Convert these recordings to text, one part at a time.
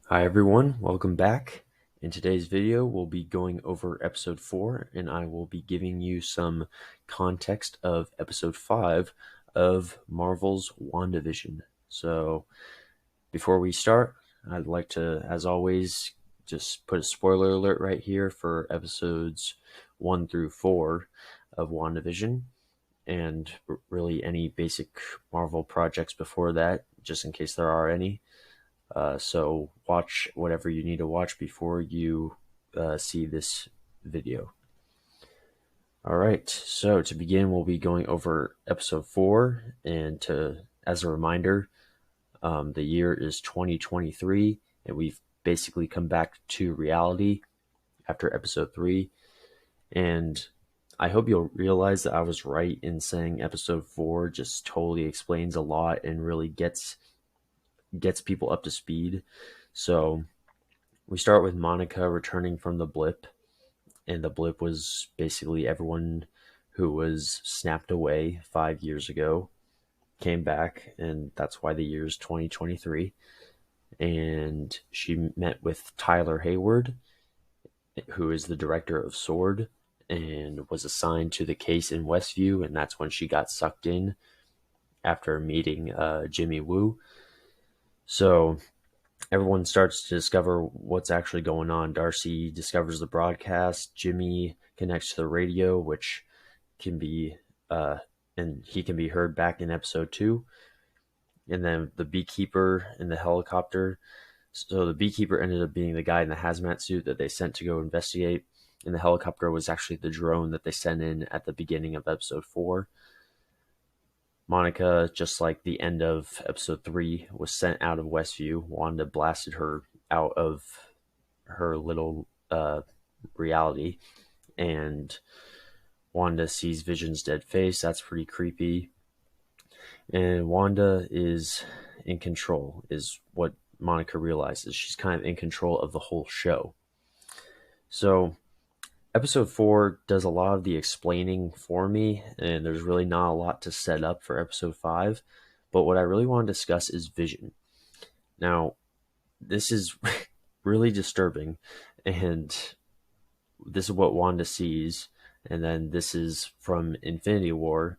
Hi everyone, welcome back. In today's video, we'll be going over episode 4, and I will be giving you some context of episode 5 of Marvel's WandaVision. So, before we start, I'd like to, as always, just put a spoiler alert right here for episodes 1 through 4 of WandaVision, and really any basic Marvel projects before that, just in case there are any. So watch whatever you need to watch before you see this video. All right, so to begin, we'll be going over episode 4, and as a reminder, the year is 2023, and we've basically come back to reality after episode 3, and I hope you'll realize that I was right in saying episode 4 just totally explains a lot and really gets people up to speed. So we start with Monica returning from the blip, and the blip was basically everyone who was snapped away 5 years ago came back, and that's why the year is 2023. And she met with Tyler Hayward, who is the director of S.W.O.R.D., and was assigned to the case in Westview, and that's when she got sucked in after meeting Jimmy Woo. So everyone starts to discover what's actually going on. Darcy discovers the broadcast. Jimmy connects to the radio, which can be, and he can be heard back in episode 2. And then the beekeeper in the helicopter. So the beekeeper ended up being the guy in the hazmat suit that they sent to go investigate. And the helicopter was actually the drone that they sent in at the beginning of episode 4. Monica, just like the end of episode 3, was sent out of Westview. Wanda blasted her out of her little reality, and Wanda sees Vision's dead face. That's pretty creepy. And Wanda is in control, is what Monica realizes. She's kind of in control of the whole show. So episode 4 does a lot of the explaining for me, and there's really not a lot to set up for episode 5. But what I really want to discuss is Vision. Now, this is really disturbing, and this is what Wanda sees, and then this is from Infinity War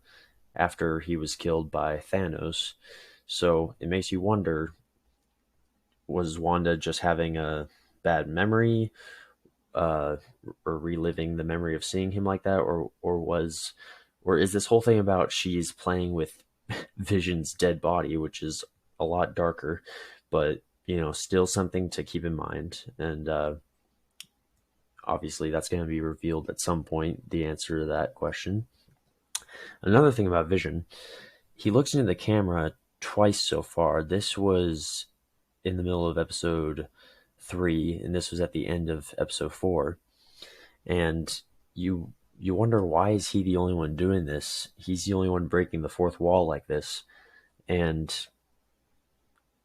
after he was killed by Thanos. So it makes you wonder, was Wanda just having a bad memory? Or reliving the memory of seeing him like that, or is this whole thing about she's playing with Vision's dead body, which is a lot darker, but still something to keep in mind. And obviously that's going to be revealed at some point, the answer to that question. Another thing about Vision, he looks into the camera twice so far. This was in the middle of episode 3, and this was at the end of episode 4. And you wonder, why is he the only one doing this? He's the only one breaking the fourth wall like this. And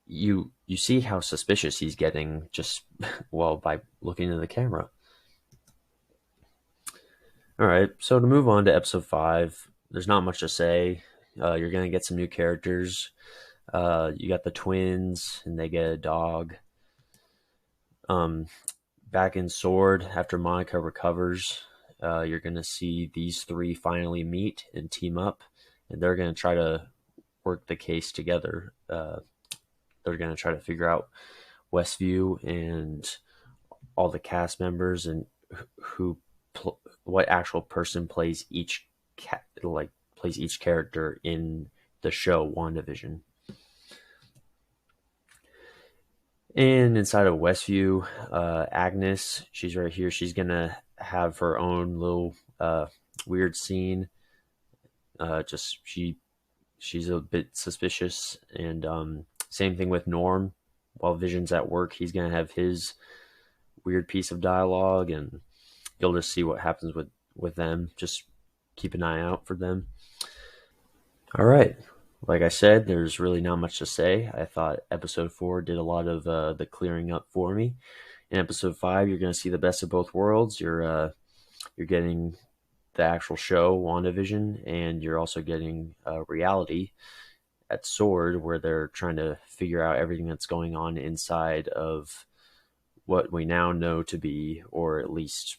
you see how suspicious he's getting just by looking into the camera. All right, so to move on to episode 5, there's not much to say. You're gonna get some new characters. You got the twins, and they get a dog. Back in S.W.O.R.D., after Monica recovers, you're going to see these 3 finally meet and team up, and they're going to try to work the case together. They're going to try to figure out Westview and all the cast members, and what actual person plays each character in the show WandaVision. And inside of Westview, Agnes, she's right here. She's gonna have her own little weird scene. She's a bit suspicious, and same thing with Norm. While Vision's at work, he's gonna have his weird piece of dialogue, and you'll just see what happens with them. Just keep an eye out for them. All right. Like I said, there's really not much to say. I thought episode 4 did a lot of the clearing up for me. In episode 5, you're going to see the best of both worlds. You're getting the actual show, WandaVision, and you're also getting reality at S.W.O.R.D., where they're trying to figure out everything that's going on inside of what we now know to be, or at least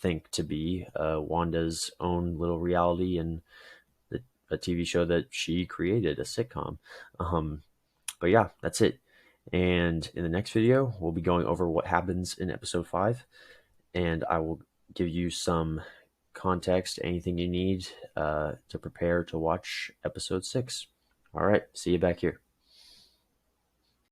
think to be, Wanda's own little reality and a TV show that she created, a sitcom. But yeah, that's it. And in the next video, we'll be going over what happens in episode 5, and I will give you some context, anything you need to prepare to watch episode 6. All right, see you back here.